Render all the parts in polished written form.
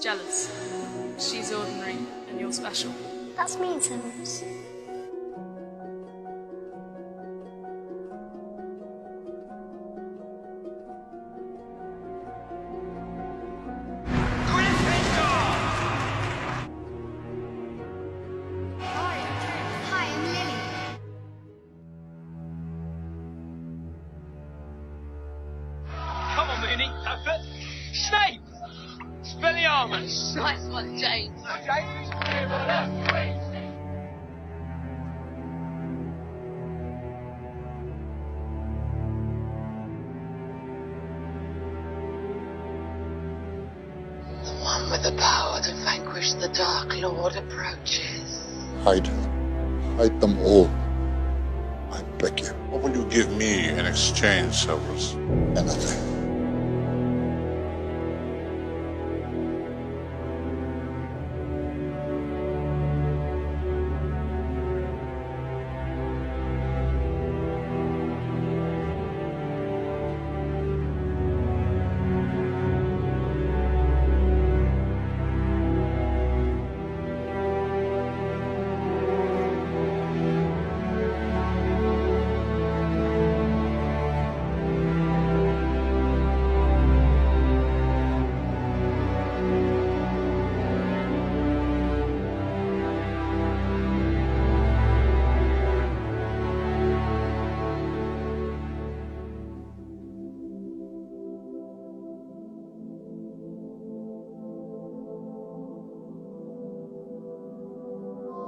jealous. She's ordinary, and you're special. That's mean, Severus. Come on, Mooney. Snape! Expelliarmus! Nice one, James. The one with the power to vanquish the Dark Lord approaches. Hide. Hide them all. I beg you. What will you give me in exchange, Severus? Anything.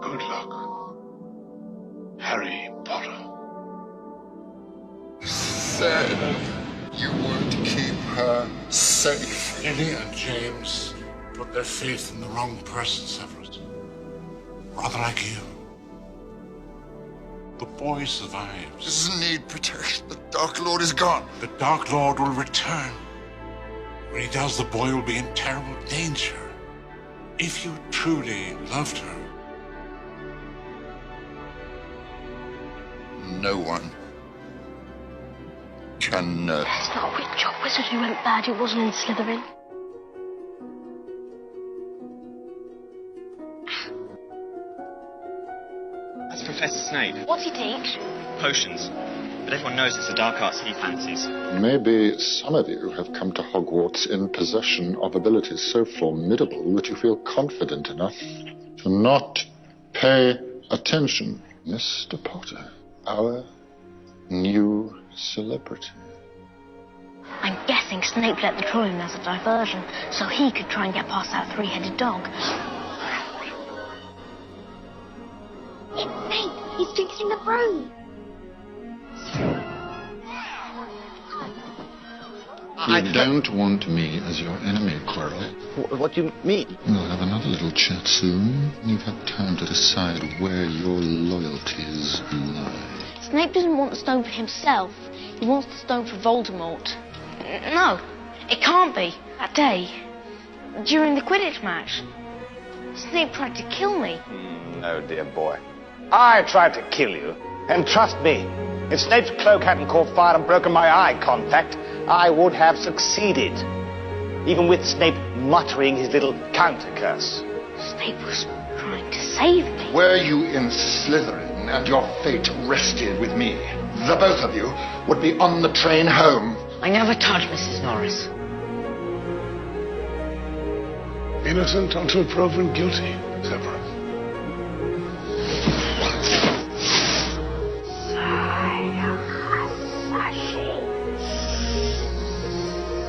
Good luck, Harry Potter. Said you would keep her safe. Lily and James put their faith in the wrong person, Severus. Rather like you. The boy survives. Doesn't need protection. The Dark Lord is gone. The Dark Lord will return. When he does, the boy will be in terrible danger. If you truly loved her, no one can know. It's not a witch or wizard who went bad, it wasn't in Slytherin. That's Professor Snape. What's he teach? Potions. But everyone knows it's the dark arts he fancies. Maybe some of you have come to Hogwarts in possession of abilities so formidable that you feel confident enough to not pay attention. Mr. Potter, our new celebrity. I'm guessing Snape let the troll in as a diversion, so he could try and get past that three-headed dog. It's Snape! He's drinking the broom! You don't want me as your enemy, Quirrell. What do you mean? We'll have another little chat soon. You've had time to decide where your loyalties lie. Snape doesn't want the stone for himself. He wants the stone for Voldemort. No, it can't be. That day, during the Quidditch match, Snape tried to kill me. No, dear boy. I tried to kill you. And trust me, if Snape's cloak hadn't caught fire and broken my eye contact, I would have succeeded. Even with Snape muttering his little counter-curse. Snape was trying to save me. Were you in Slytherin and your fate rested with me, the both of you would be on the train home. I never touched Mrs. Norris. Innocent until proven guilty, Severus.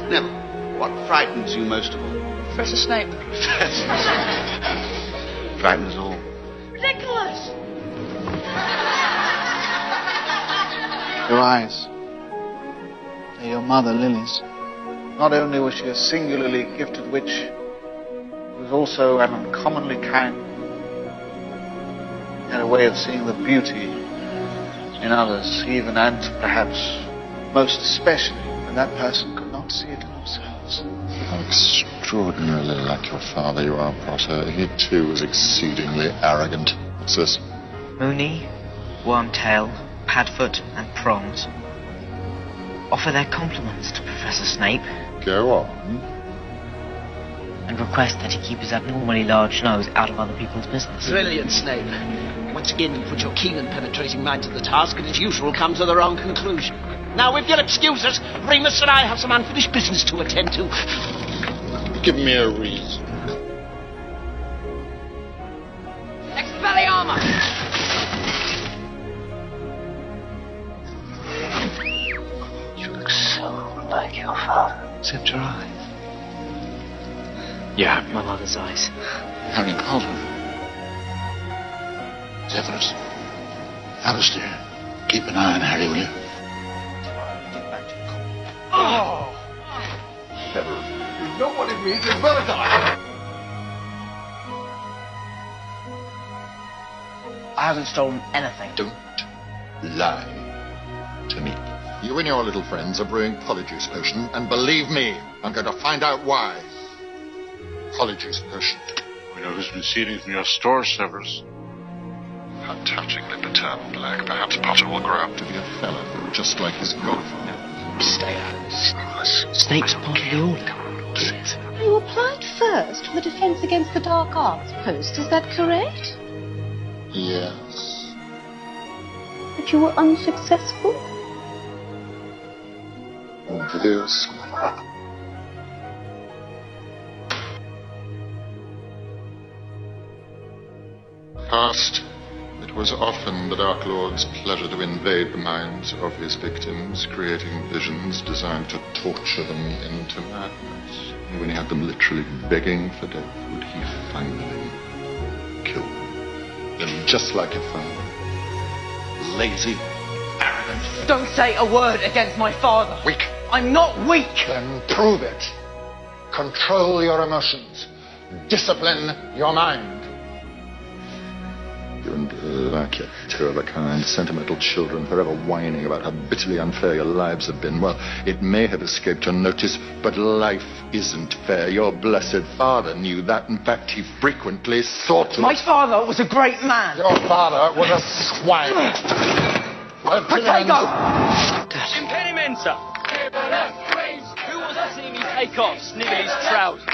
Neville, what frightens you most of all? Professor Snape. Frightens all. Ridiculous! Your eyes. They're your mother, Lily's. Not only was she a singularly gifted witch, she was also an uncommonly kind. She had a way of seeing the beauty in others, even and perhaps most especially when that person could not see it in themselves. How extraordinarily like your father you are, Potter. He too was exceedingly arrogant. What's this? Mooney, Wormtail, Padfoot, and Prongs offer their compliments to Professor Snape. Go on. and request that he keep his abnormally large nose out of other people's business. Brilliant, Snape. Once again, you put your keen and penetrating mind to the task, and as usual, come to the wrong conclusion. Now, if you'll excuse us, Remus and I have some unfinished business to attend to. Give me a reason. Expelliarmus! You look so like your father. Except your eyes. Yeah, my mother's eyes. Harry Potter. Severus. Alistair, keep an eye on Harry, will you? Oh! Severus, you know what it means in Valentine. I haven't stolen anything. Don't lie to me. You and your little friends are brewing polyjuice potion, and believe me, I'm going to find out why. Polyjuice potion. We know who's been stealing from your store, Severus. How touchingly paternal, Black. Perhaps Potter will grow up to be a fellow, just like his godfather. Stay out of this. Snape's part of the order. You applied first for the Defense Against the Dark Arts post, is that correct? Yes. But you were unsuccessful? Obvious. Past, it was often the Dark Lord's pleasure to invade the minds of his victims, creating visions designed to torture them into madness. And when he had them literally begging for death, would he finally kill them? Then, just like a father, lazy, arrogant. Don't say a word against my father. Weak. I'm not weak. Then prove it. Control your emotions. Discipline your mind. You and Black, you two of a kind, sentimental children, forever whining about how bitterly unfair your lives have been. Well, it may have escaped your notice, but life isn't fair. Your blessed father knew that. In fact, he frequently sought to... My father was a great man. Your father was a swine. Protego! Impedimenta! Who was that seeing me take off Snively's trousers?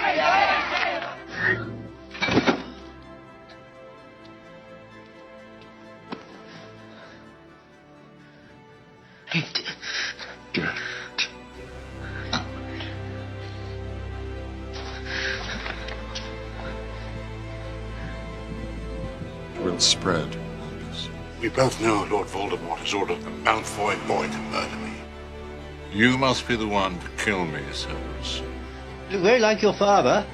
Get out. It will spread. We both know Lord Voldemort has ordered the Malfoy boy to murder me. You must be the one to kill me, Severus. You look very like your father.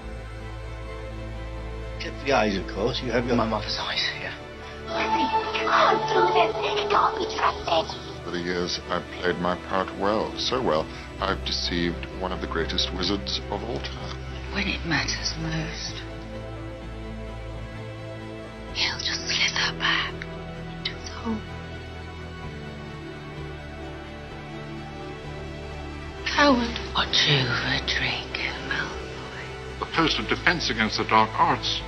Except for the eyes, of course. You have your mother's eyes here. You can't do this. He can't be trusted. For the years, I've played my part well. So well, I've deceived one of the greatest wizards of all time. When it matters most, he'll just slither back into his hole. Coward. Watch over Draco Malfoy. The post of Defense Against the Dark Arts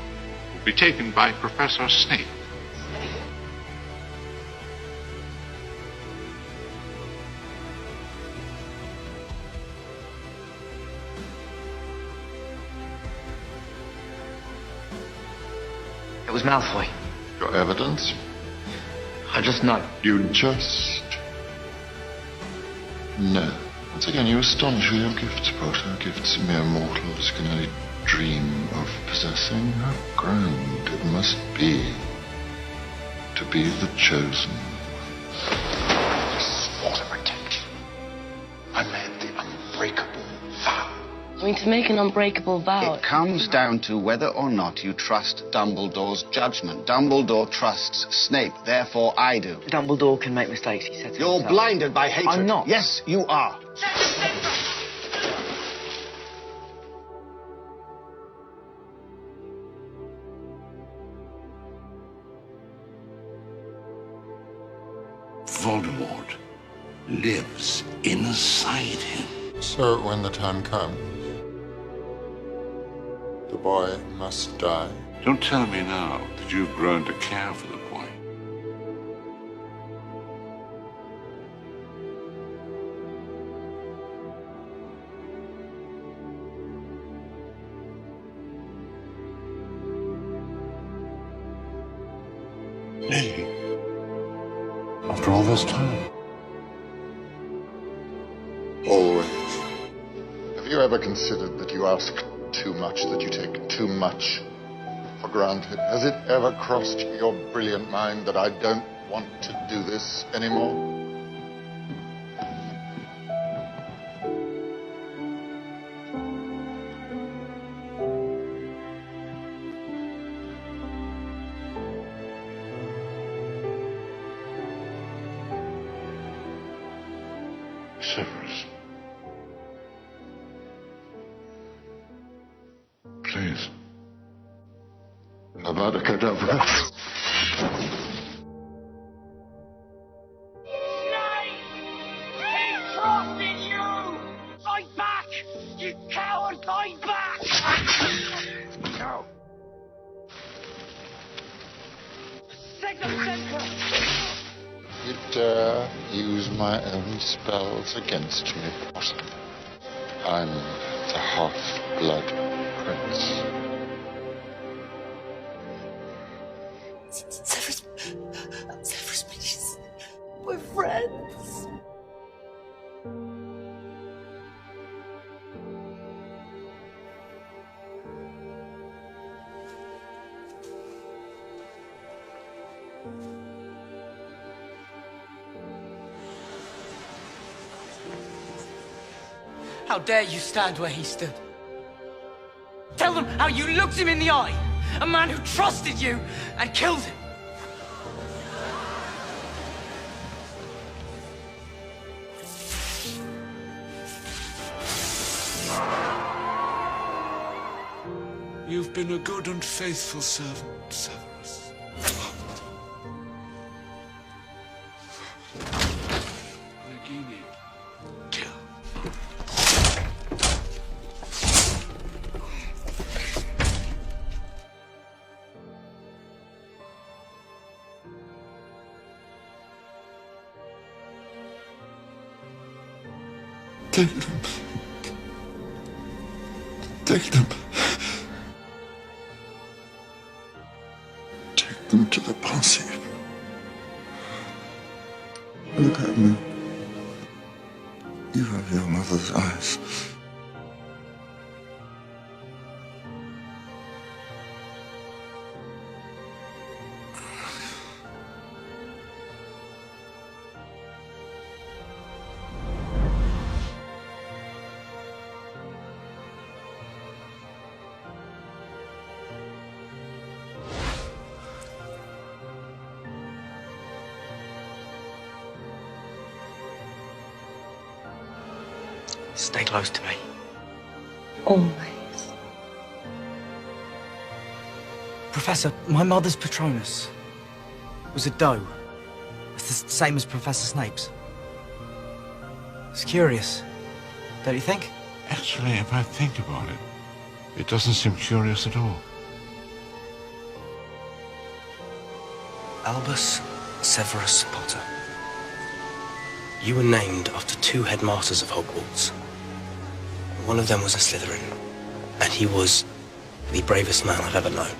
will be taken by Professor Snape. It was Malfoy. Your evidence? I just know. You just know. Once again, you astonish with your gifts, Potter. Gifts mere mortals can only dream of possessing. How grand it must be to be the chosen. I swore to protect you. I made the unbreakable vow. I mean, to make an unbreakable vow. It comes down to whether or not you trust Dumbledore's judgment. Dumbledore trusts Snape, therefore I do. Dumbledore can make mistakes, he said. You're blinded by hatred. I'm not. Yes, you are. Voldemort lives inside him. So when the time comes, the boy must die. Don't tell me now that you've grown to care for the boy. Me? After all this time? Always. Have you ever considered that you ask too much, that you take too much for granted? Has it ever crossed your brilliant mind that I don't want to do this anymore? Severus. Please. Avada Kedavra. He trusted you! Fight back! You coward, fight back! No. Signal center! You dare use my own spells against me, Potter. I'm the half-blood prince. Severus, please. We're friends. How dare you stand where he stood? Tell them how you looked him in the eye, a man who trusted you and killed him. You've been a good and faithful servant, Severus. Nagini, kill. Take them. Take them. Take them to the pensive. Look at me. You have your mother's eyes. Stay close to me. Always. Professor, my mother's Patronus was a doe. It's the same as Professor Snape's. It's curious, don't you think? Actually, if I think about it, it doesn't seem curious at all. Albus Severus Potter. You were named after two headmasters of Hogwarts. One of them was a Slytherin, and he was the bravest man I've ever known.